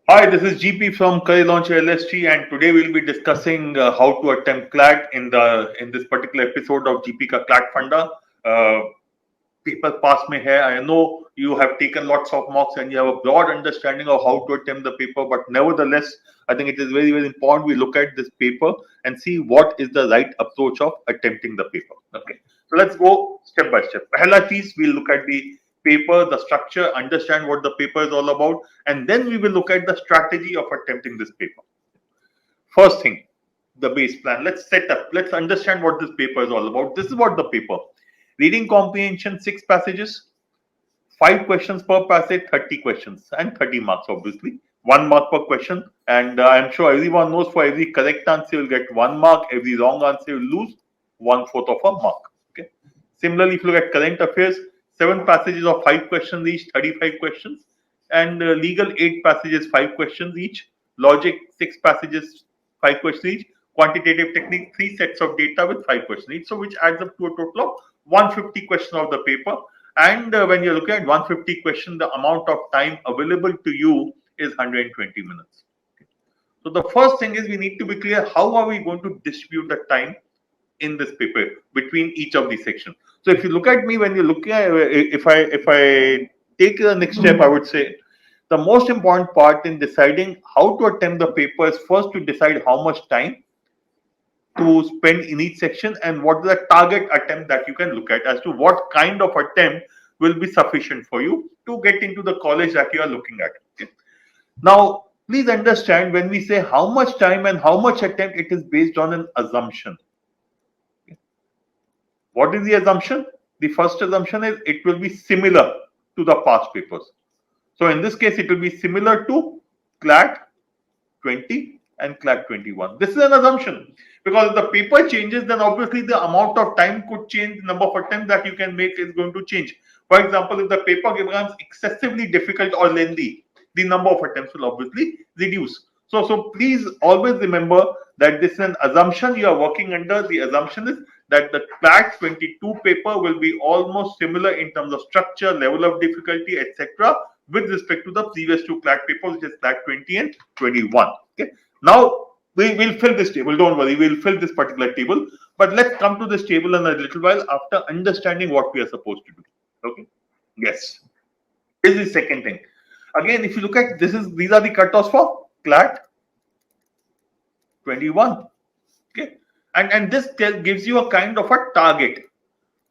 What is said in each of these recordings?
Hi, this is GP from CL-LST, and today we'll be discussing how to attempt CLAT in this particular episode of GP ka CLAT Funda. Uh, Paper pass mein hai. I know you have taken lots of mocks and you have a broad understanding of how to attempt the paper, but nevertheless, I think it is very, very important we look at this paper and see what is the right approach of attempting the paper. Okay, so let's go step by step. Pehla cheez, we'll look at the paper, the structure, understand what the paper is all about, and then we will look at the strategy of attempting this paper. First thing, the base plan. Let's set up, let's understand what this paper is all about. This is what the paper. Reading comprehension, 6 passages, 5 questions per passage, 30 questions, and 30 marks, obviously. 1 mark per question. And I'm sure everyone knows for every correct answer, you'll get 1 mark. Every wrong answer, you'll lose 1/4 of a mark. Okay. Similarly, if you look at current affairs, 7 passages of 5 questions each, 35 questions. And legal, 8 passages, 5 questions each. Logic, 6 passages, 5 questions each. Quantitative technique, 3 sets of data with 5 questions each. So, which adds up to a total of 150 questions of the paper. And when you're looking at 150 questions, the amount of time available to you is 120 minutes. Okay. So the first thing is we need to be clear, how are we going to distribute the time in this paper between each of these sections. So if you look at me, when you look at, if I take the next step, I would say the most important part in deciding how to attempt the paper is first to decide how much time to spend in each section and what is the target attempt that you can look at as to what kind of attempt will be sufficient for you to get into the college that you are looking at. Okay. Now, please understand, when we say how much time and how much attempt, it is based on an assumption. Okay. What is the assumption? The first assumption is it will be similar to the past papers. So in this case, it will be similar to CLAT 20 and CLAT 21. This is an assumption, because if the paper changes, then obviously the amount of time could change, the number of attempts that you can make is going to change. For example, if the paper becomes excessively difficult or lengthy, the number of attempts will obviously reduce. So please always remember that this is an assumption you are working under. The assumption is that the CLAT 22 paper will be almost similar in terms of structure, level of difficulty, etc., with respect to the previous 2 CLAT papers, which is CLAT 20 and 21. Okay. Now we will fill this table. Don't worry, we will fill this particular table. But let's come to this table in a little while after understanding what we are supposed to do. Okay. Yes. This is the second thing. Again, if you look at these are the cutoffs for CLAT 21. Okay. And this gives you a kind of a target.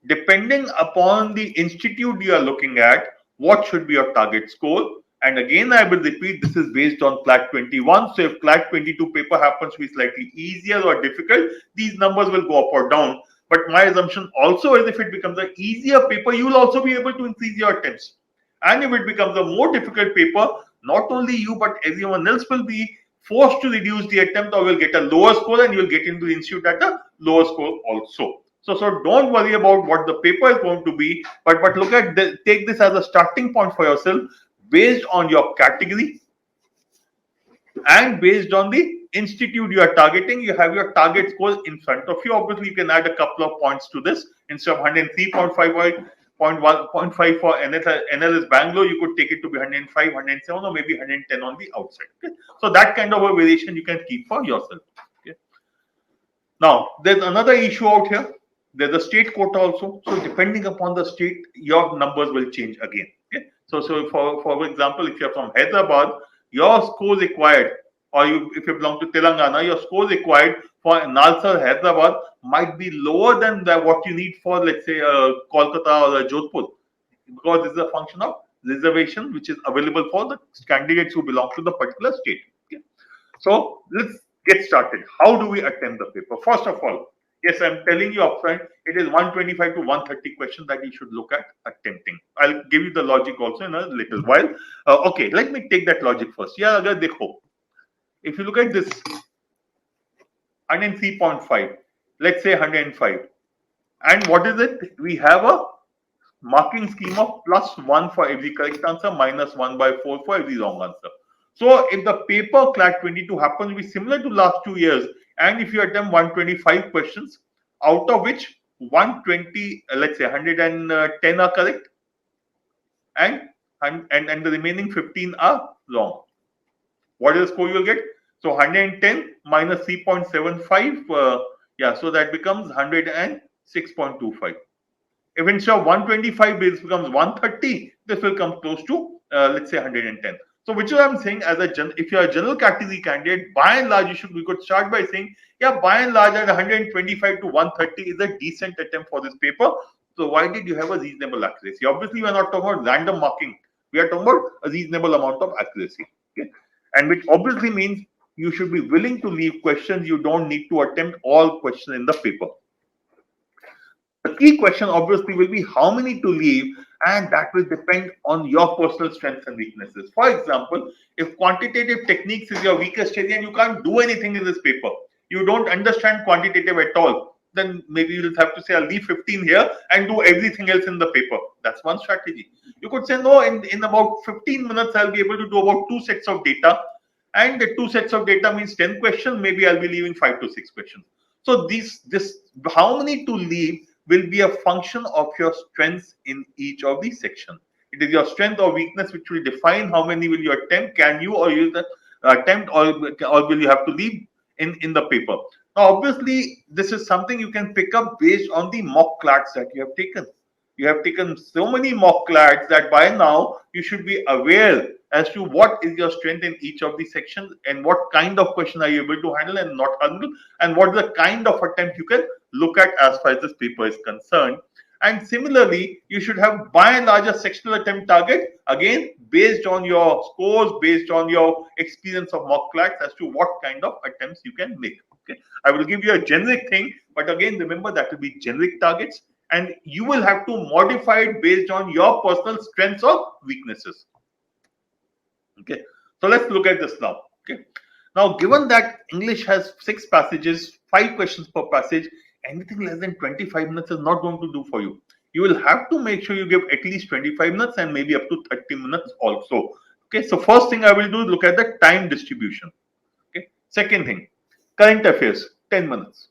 Depending upon the institute you are looking at, what should be your target score? And again, I will repeat, this is based on CLAT 21. So if CLAT 22 paper happens to be slightly easier or difficult, these numbers will go up or down. But my assumption also is if it becomes an easier paper, you will also be able to increase your attempts. And if it becomes a more difficult paper, not only you, but everyone else will be forced to reduce the attempt or will get a lower score, and you will get into the institute at a lower score also. So don't worry about what the paper is going to be, but look at take this as a starting point for yourself based on your category and based on the institute you are targeting. You have your target scores in front of you. Obviously, you can add a couple of points to this. Instead of 103.5 0.5 for NLS Bangalore, you could take it to be 105, 107, or maybe 110 on the outside. Okay? So that kind of a variation you can keep for yourself. Okay? Now, there's another issue out here. There's a state quota also. So depending upon the state, your numbers will change again. Okay? So for example, if you're from Hyderabad, your score required, or if you belong to Telangana, your score required for Nalsar, Hyderabad might be lower than what you need for, let's say, Kolkata or Jodhpur, because this is a function of reservation which is available for the candidates who belong to the particular state. Okay? So let's get started. How do we attempt the paper? First of all, yes, I'm telling you upfront, it is 125 to 130 questions that you should look at attempting. I'll give you the logic also in a little while. Okay, let me take that logic first. Yeah, agar dekho. If you look at this 103.5, let's say 105. And what is it? We have a marking scheme of +1 for every correct answer, -1/4 for every wrong answer. So if the paper CLAT 22 happens to be similar to last 2 years, and if you attempt 125 questions, out of which 120, let's say 110 are correct, and the remaining 15 are wrong. What is the score you'll get? So 110 minus 3.75, yeah, so that becomes 106.25. If instead of 125 this becomes 130, this will come close to let's say 110. So which is I'm saying, as if you are a general category candidate, by and large we could start by saying, yeah, by and large at 125 to 130 is a decent attempt for this paper. So why did you have a reasonable accuracy? Obviously we are not talking about random marking. We are talking about a reasonable amount of accuracy. Okay? And which obviously means you should be willing to leave questions. You don't need to attempt all questions in the paper. The key question obviously will be how many to leave, and that will depend on your personal strengths and weaknesses. For example, if quantitative techniques is your weakest area and you can't do anything in this paper, you don't understand quantitative at all, then maybe you'll have to say, I'll leave 15 here and do everything else in the paper. That's one strategy. You could say, no, in about 15 minutes, I'll be able to do about 2 sets of data. And the 2 sets of data means 10 questions. Maybe I'll be leaving 5 to 6 questions. So how many to leave will be a function of your strengths in each of these sections. It is your strength or weakness which will define how many will you attempt. Can you or you attempt, or will you have to leave in the paper? Now, obviously, this is something you can pick up based on the mock CLATs that you have taken. You have taken so many mock CLATs that by now you should be aware as to what is your strength in each of the sections and what kind of question are you able to handle and not handle, and what is the kind of attempt you can look at as far as this paper is concerned. And similarly, you should have by and large a sectional attempt target, again based on your scores, based on your experience of mock CLATs, as to what kind of attempts you can make. Okay, I will give you a generic thing, but again remember that will be generic targets, and you will have to modify it based on your personal strengths or weaknesses. Okay, so let's look at this now. Okay, now given that English has 6 passages, 5 questions per passage, anything less than 25 minutes is not going to do for you. You will have to make sure you give at least 25 minutes and maybe up to 30 minutes also. Okay, so first thing I will do is look at the time distribution. Okay, second thing, current affairs, 10 minutes.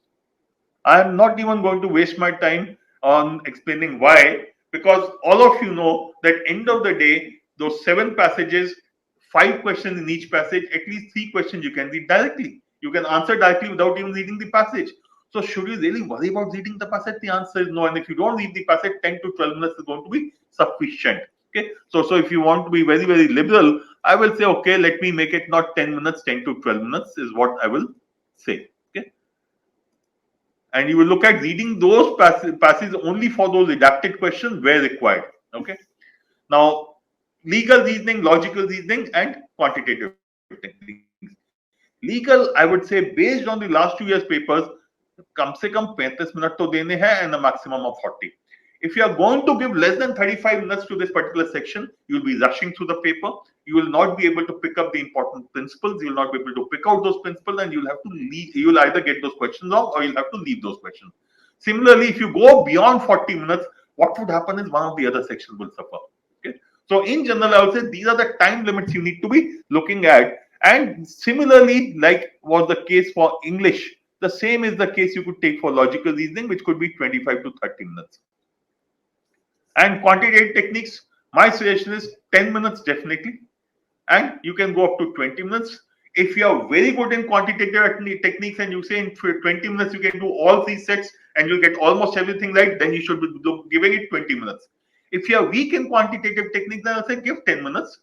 I am not even going to waste my time on explaining why, because all of you know that end of the day, those 7 passages, 5 questions in each passage, at least 3 questions you can read directly. You can answer directly without even reading the passage. So should you really worry about reading the passage? The answer is no. And if you don't read the passage, 10 to 12 minutes is going to be sufficient. Okay. So if you want to be very, very liberal, I will say, okay, let me make it not 10 minutes, 10 to 12 minutes is what I will say. Okay. And you will look at reading those passages only for those redacted questions where required. Okay. Now, legal reasoning, logical reasoning, and quantitative techniques. Legal, I would say, based on the last 2 years papers, कम से कम 35 minute तो देने हैं and a maximum of 40. If you are going to give less than 35 minutes to this particular section, you will be rushing through the paper. You will not be able to pick up the important principles. You will not be able to pick out those principles, and you'll have to leave. You will either get those questions wrong or you'll have to leave those questions. Similarly, if you go beyond 40 minutes, what would happen is one of the other sections will suffer. Okay. So in general, I would say these are the time limits you need to be looking at. And similarly, like was the case for English, the same is the case you could take for logical reasoning, which could be 25 to 30 minutes. And quantitative techniques, my suggestion is 10 minutes definitely. And you can go up to 20 minutes. If you are very good in quantitative techniques and you say in 20 minutes you can do all 3 sets and you'll get almost everything right, then you should be giving it 20 minutes. If you are weak in quantitative techniques, then I'll say give 10 minutes.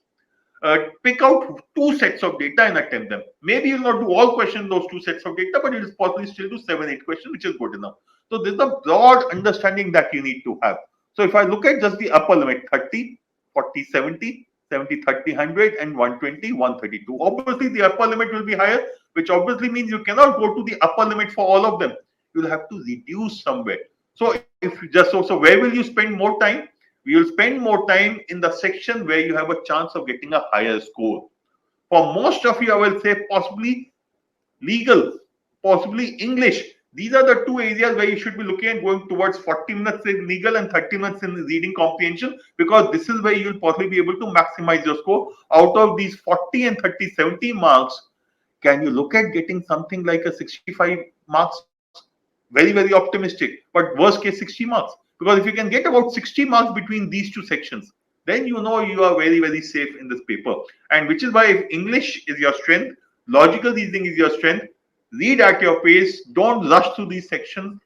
Pick out 2 sets of data and attempt them. Maybe you'll not do all questions in those 2 sets of data, but you'll possibly still do 7-8 questions, which is good enough. So this is a broad understanding that you need to have. So if I look at just the upper limit, 30, 40, 70, 70, 30, 100, and 120, 132. Obviously, the upper limit will be higher, which obviously means you cannot go to the upper limit for all of them. You'll have to reduce somewhere. So if you just so where will you spend more time? We will spend more time in the section where you have a chance of getting a higher score. For most of you, I will say possibly legal, possibly English. These are the 2 areas where you should be looking at going towards 40 minutes in legal and 30 minutes in reading comprehension, because this is where you will possibly be able to maximize your score. Out of these 40 and 30, 70 marks, can you look at getting something like a 65 marks very, very optimistic, but worst case 60 marks. Because if you can get about 60 marks between these two sections, then you know you are very, very safe in this paper. And which is why if English is your strength, logical reasoning is your strength, read at your pace, don't rush through these sections,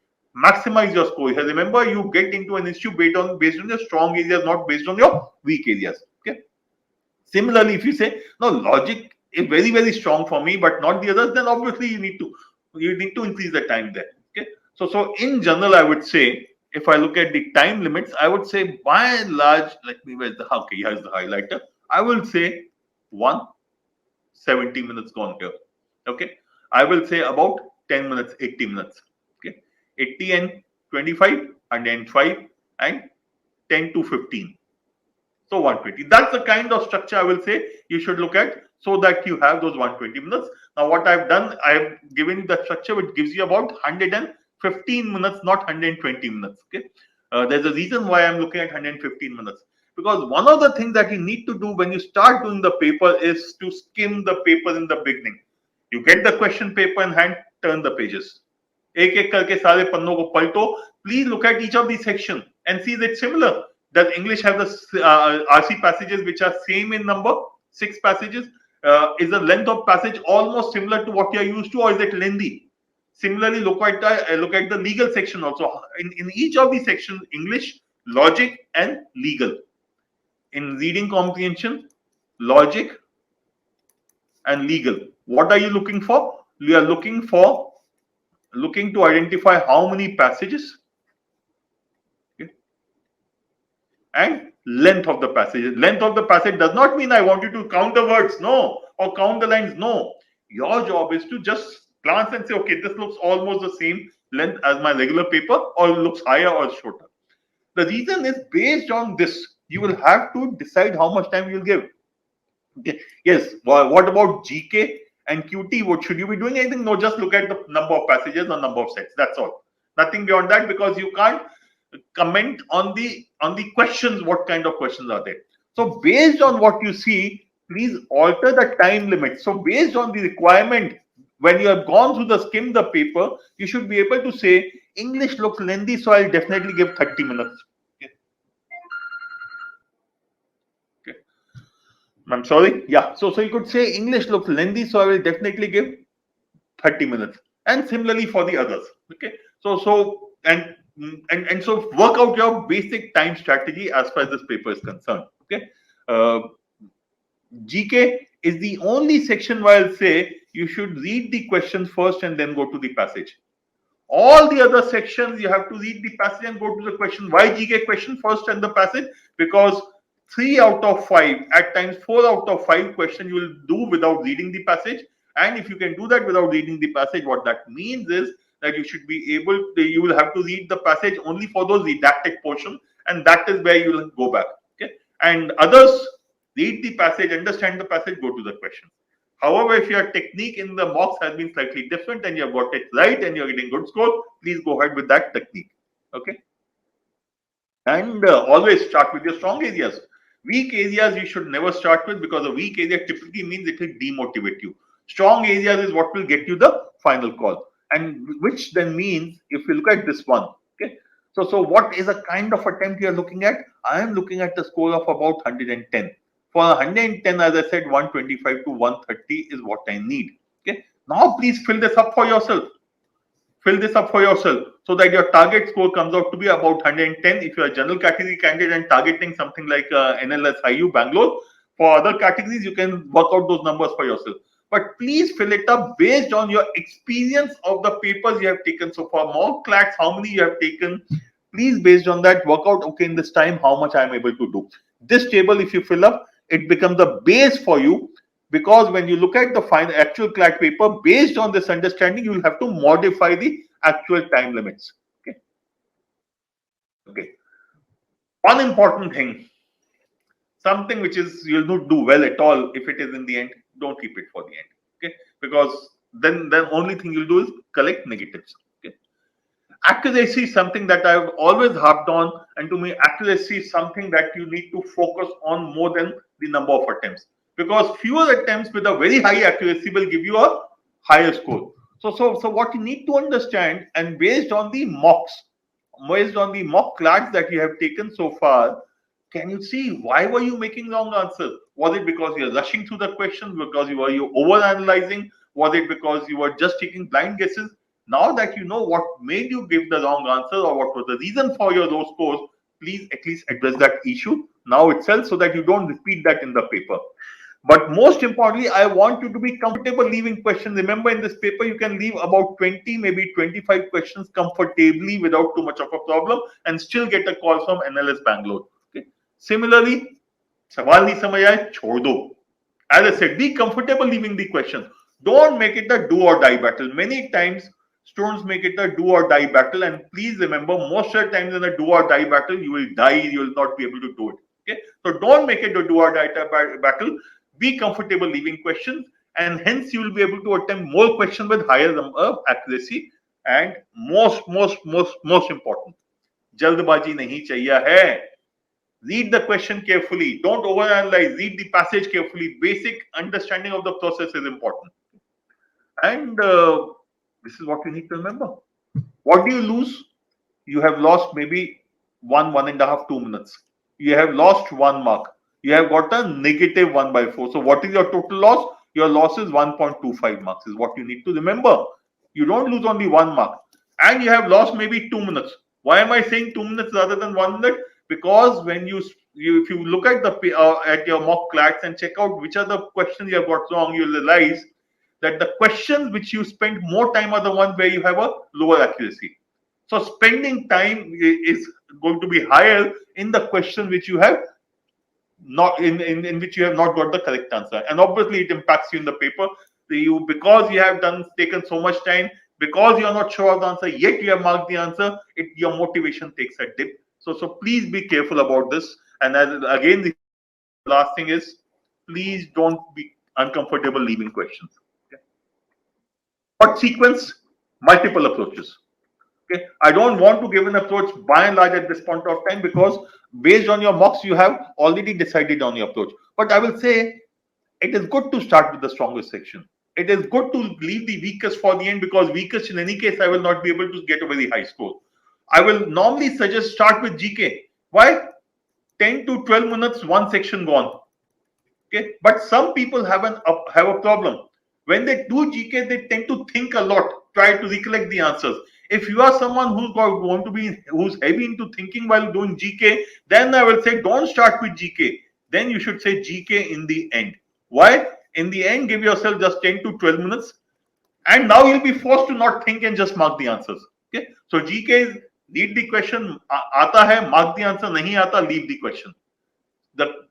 maximize your score. Here, remember, you get into an issue based on your strong areas, not based on your weak areas. Okay. Similarly, if you say no, logic is very, very strong for me, but not the others, then obviously you need to increase the time there. Okay. So in general, I would say if I look at the time limits, I would say by and large, let me where's the okay, here's the highlighter. I will say 70 minutes gone here. Okay. I will say about 10 minutes, 80 minutes. Okay. 80 and 25, 105 and 10 to 15. So 120. That's the kind of structure I will say you should look at so that you have those 120 minutes. Now, what I've done, I've given the structure which gives you about 115 minutes, not 120 minutes. Okay. There's a reason why I'm looking at 115 minutes. Because one of the things that you need to do when you start doing the paper is to skim the paper in the beginning. You get the question paper in hand, turn the pages. एक एक करके सारे पन्नों को पलटो. Please look at each of these sections and see is it similar. Does English have the RC passages which are same in number, 6 passages? Is the length of passage almost similar to what you are used to, or is it lengthy? Similarly, look at the legal section also. In each of these sections, English, logic, and legal. In reading comprehension, logic, and legal. What are you looking for? You are looking to identify how many passages. And length of the passage. Length of the passage does not mean I want you to count the words, no, or count the lines, no. Your job is to just glance and say, okay, this looks almost the same length as my regular paper, or looks higher or shorter. The reason is based on this, you will have to decide how much time you'll give. Okay. Yes, what about GK and QT? What should you be doing? Anything? No, just look at the number of passages or number of sets. That's all. Nothing beyond that, because you can't comment on the questions. What kind of questions are there? So based on what you see, please alter the time limit. So based on the requirement, when you have gone through the skim the paper, you should be able to say English looks lengthy, so I'll definitely give 30 minutes. Okay. I'm sorry. Yeah. So you could say English looks lengthy, so I will definitely give 30 minutes. And similarly for the others. Okay. So work out your basic time strategy as far as this paper is concerned. Okay. GK is the only section where I'll say you should read the questions first and then go to the passage. All the other sections, you have to read the passage and go to the question. Why GK question first and the passage? Because 3 out of 5, at times 4 out of 5 questions you will do without reading the passage. And if you can do that without reading the passage, what that means is that you should be you will have to read the passage only for those didactic portion, and that is where you will go back. Okay. And others, read the passage, understand the passage, go to the question. However, if your technique in the mocks has been slightly different and you have got it right and you're getting good score, please go ahead with that technique. Okay. And always start with your strong areas. Weak areas you should never start with, because a weak area typically means it will demotivate you. Strong areas is what will get you the final call. And which then means, if you look at this one, okay, so what is a kind of attempt you are looking at? I am looking at the score of about 110. For 110, as I said, 125 to 130 is what I need. Okay. Now, please fill this up for yourself. Fill this up for yourself so that your target score comes out to be about 110 if you are a general category candidate and targeting something like NLS IU Bangalore. For other categories, you can work out those numbers for yourself. But please fill it up based on your experience of the papers you have taken so far. More CLATs, how many you have taken. Please, based on that, work out, okay, in this time, how much I am able to do. This table, if you fill up, it becomes the base for you, because when you look at the final actual CLAT paper, based on this understanding, you will have to modify the actual time limits. Okay. Okay. One important thing, something which is you'll not do well at all if it is in the end, don't keep it for the end. Okay. Because then only thing you'll do is collect negatives. Okay. Accuracy is something that I've always harped on, and to me, accuracy is something that you need to focus on more than the number of attempts. Because fewer attempts with a very high accuracy will give you a higher score. So what you need to understand, and based on the mock clats that you have taken so far, can you see why were you making wrong answers? Was it because you're rushing through the questions? Because you over analyzing? Was it because you were just taking blind guesses? Now that you know what made you give the wrong answer or what was the reason for your low scores, please at least address that issue now itself so that you don't repeat that in the paper. But most importantly, I want you to be comfortable leaving questions. Remember, in this paper, you can leave about 20, maybe 25 questions comfortably without too much of a problem and still get a call from NLS Bangalore. Okay. Similarly, सवाल नहीं समझ आए छोड़ दो. As I said, be comfortable leaving the questions. Don't make it the do or die battle. Many times, students make it the do or die battle. And please remember, most of the times in a do or die battle, you will die. You will not be able to do it. Okay. So don't make it the do or die battle. Be comfortable leaving questions, and hence you will be able to attempt more questions with higher number of accuracy. And most important, जल्दबाजी नहीं चाहिए है. Read the question carefully. Don't overanalyze. Read the passage carefully. Basic understanding of the process is important. And this is what you need to remember. What do you lose? You have lost maybe 1.5, 2 minutes. You have lost 1 mark. You have got a negative 1/4. So what is your total loss? Your loss is 1.25 marks is what you need to remember. You don't lose only 1 mark. And you have lost maybe 2 minutes. Why am I saying 2 minutes rather than 1 minute? Because when if you look at at your mock clats and check out which are the questions you have got wrong, you'll realize that the questions which you spend more time are the ones where you have a lower accuracy. So spending time is going to be higher in the question which you have not in which you have not got the correct answer, and obviously it impacts you in the paper. Because you have taken so much time, because you are not sure of the answer, yet you have marked the answer, your motivation takes a dip. So please be careful about this. And again, the last thing is, please don't be uncomfortable leaving questions. Okay? What sequence? Multiple approaches. Okay, I don't want to give an approach by and large at this point of time because based on your mocks, you have already decided on your approach. But I will say it is good to start with the strongest section. It is good to leave the weakest for the end because weakest in any case, I will not be able to get a very high score. I will normally suggest start with GK. Why? 10 to 12 minutes, one section gone. Okay, but some people have a problem. When they do GK, they tend to think a lot, try to recollect the answers. If you are someone who's heavy into thinking while doing GK, then I will say don't start with GK. Then you should say GK in the end. Why? In the end, give yourself just 10 to 12 minutes, and now you'll be forced to not think and just mark the answers. Okay, so GK is read the question, आता है, mark the answer, नहीं आता, leave the question. The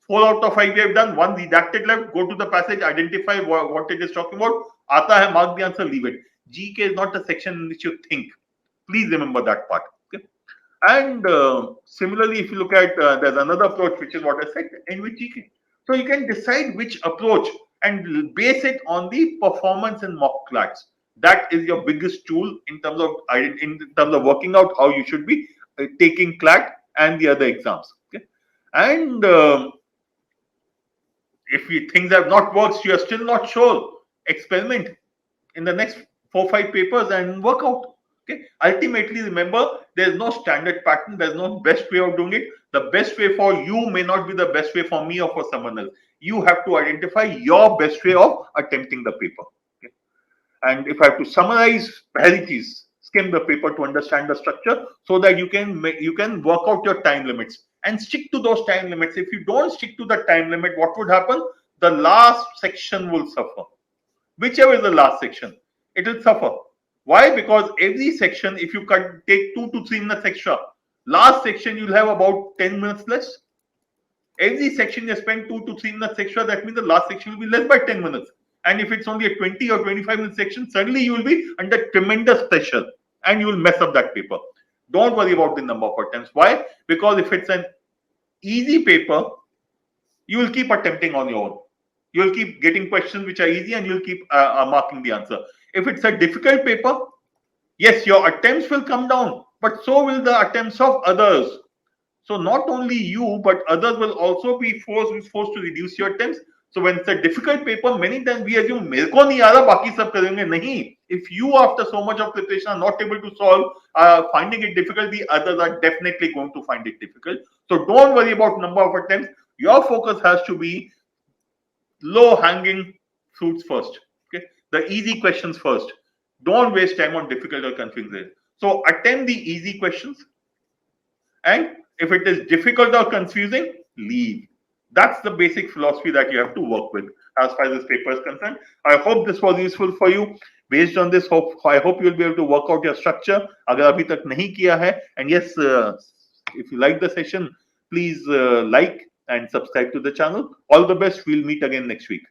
4 out of 5 we have done, 1 redacted left, go to the passage, identify what it is talking about, आता है, mark the answer, leave it. GK is not a section in which you think. Please remember that part. Okay? And similarly, if you look at, there's another approach, which is what I said, end with GK. So you can decide which approach and base it on the performance in mock clats. That is your biggest tool in terms of working out how you should be taking CLAT and the other exams. Okay? And if things have not worked, you are still not sure, experiment in the next 4-5 papers and work out. Okay. Ultimately, remember, there's no standard pattern. There's no best way of doing it. The best way for you may not be the best way for me or for someone else. You have to identify your best way of attempting the paper. Okay. And if I have to summarize, please skim the paper to understand the structure so that you can work out your time limits and stick to those time limits. If you don't stick to the time limit, what would happen? The last section will suffer. Whichever is the last section, it will suffer. Why? Because every section, if you take 2 to 3 minutes extra, last section you'll have about 10 minutes less. Every section you spend 2 to 3 minutes extra, that means the last section will be less by 10 minutes. And if it's only a 20 or 25 minute section, suddenly you will be under tremendous pressure and you will mess up that paper. Don't worry about the number of attempts. Why? Because if it's an easy paper, you will keep attempting on your own. You will keep getting questions which are easy and you'll keep marking the answer. If it's a difficult paper, yes, your attempts will come down, but so will the attempts of others. So not only you, but others will also be forced to reduce your attempts. So when it's a difficult paper, many times we assume मेरे को नहीं आ रहा, बाकी सब करेंगे. नहीं, If you, after so much of preparation, are not able to solve, finding it difficult, the others are definitely going to find it difficult. So don't worry about number of attempts. Your focus has to be low hanging fruits first. Okay, the easy questions first. Don't waste time on difficult or confusing. So attempt the easy questions, and if it is difficult or confusing, leave. That's the basic philosophy that you have to work with as far as this paper is concerned. I hope this was useful for you. Based on this, I hope you'll be able to work out your structure. अगर अभी तक नहीं किया है, and yes, if you like the session, please like and subscribe to the channel. All the best. We'll meet again next week.